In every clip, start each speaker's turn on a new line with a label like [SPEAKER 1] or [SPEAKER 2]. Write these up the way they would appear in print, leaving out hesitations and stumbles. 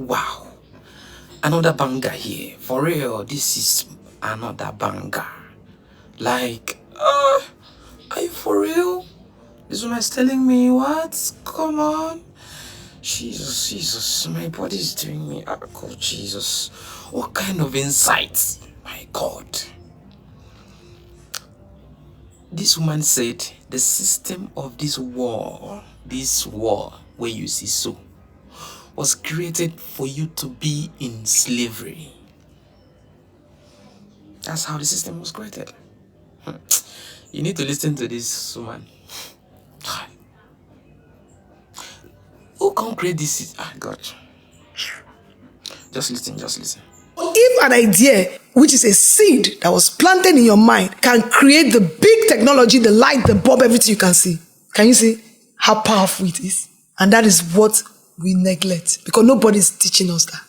[SPEAKER 1] Wow. Another banger here. For real, this is another banger. Like, are you for real? This woman is telling me what? Come on. Jesus, my body is doing me. Oh, Jesus. What kind of insight? My God. This woman said the system of this war where you see so, was created for you to be in slavery. That's how the system was created. You need to listen to this woman. Who can create this? God. Just listen.
[SPEAKER 2] If an idea, which is a seed that was planted in your mind, can create the big technology, the light, the bulb, everything you can see, can you see how powerful it is? And that is what we neglect, because nobody's teaching us that.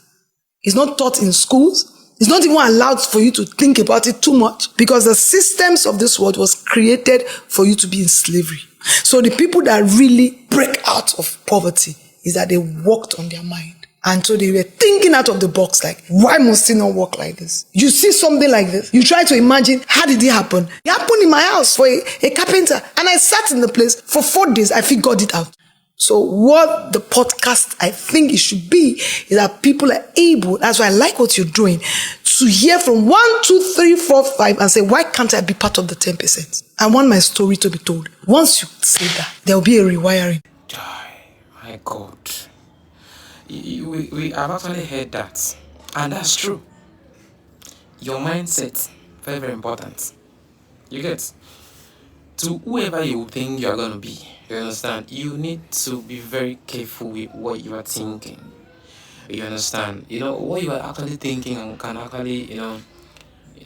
[SPEAKER 2] It's not taught in schools. It's not even allowed for you to think about it too much, because the systems of this world was created for you to be in slavery. So the people that really break out of poverty is that they worked on their mind. And so they were thinking out of the box, like, why must it not work like this? You see something like this, you try to imagine, how did it happen? It happened in my house for a carpenter. And I sat in the place for 4 days, I figured it out. So what the podcast, I think it should be, is that people are able, that's why I like what you're doing, to hear from 1, 2, 3, 4, 5 and say, why can't I be part of the 10%? I want my story to be told. Once you say that, there will be a rewiring.
[SPEAKER 1] My God. We have actually heard that, and that's true. Your mindset, very, very important. You get, to whoever you think you are going to be, you understand, you need to be very careful with what you are thinking. You understand, what you are actually thinking can actually,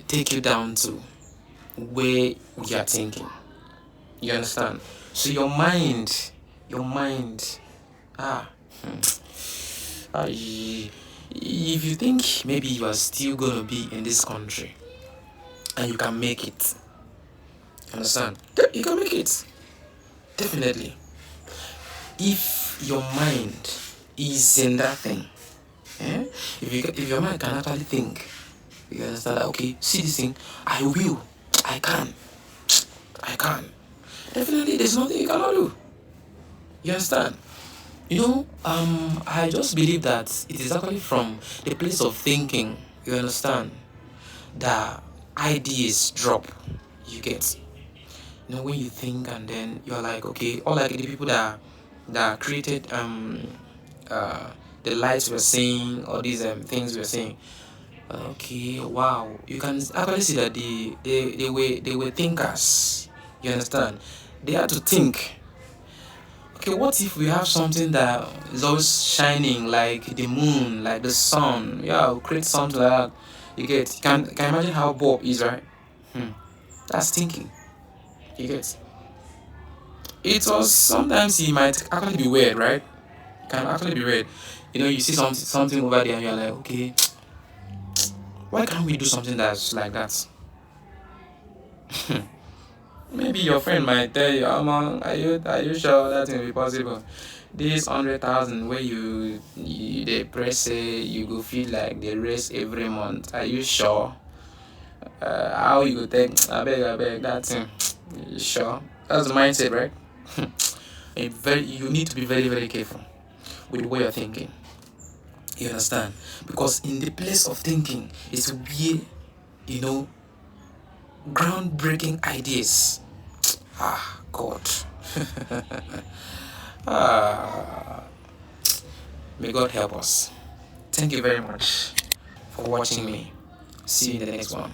[SPEAKER 1] take you down to where you are thinking. You understand? So your mind, if you think maybe you are still going to be in this country and you can make it, understand? You can make it. Definitely. If your mind is in that thing, if your mind can actually think, you understand that, okay, see this thing, I can. Definitely, there's nothing you cannot do. You understand? I just believe that it is actually from the place of thinking, you understand, that ideas drop. You get, when you think and then you're like, okay, or like the people that created the lights we're seeing, all these things we're seeing. Okay, wow, you can actually see that they were thinkers. You understand? They had to think. Okay, what if we have something that is always shining, like the moon, like the sun? Yeah, we'll create something like that. You get? Can imagine how bulb is, right? That's thinking. You get? It was, sometimes it might actually be weird, right? It can actually be weird. You see something over there and you're like, okay, why can't we do something that's like that? Maybe your friend might tell you, are you sure that will be possible? This 100,000 where they press you go feel like they raise every month. Are you sure? How you go take? I beg that thing. You sure? That's the mindset, right? You need to be very, very careful with the way you're thinking. You understand? Because in the place of thinking is where, groundbreaking ideas. God. May God help us. Thank you very much for watching me. See you in the next one.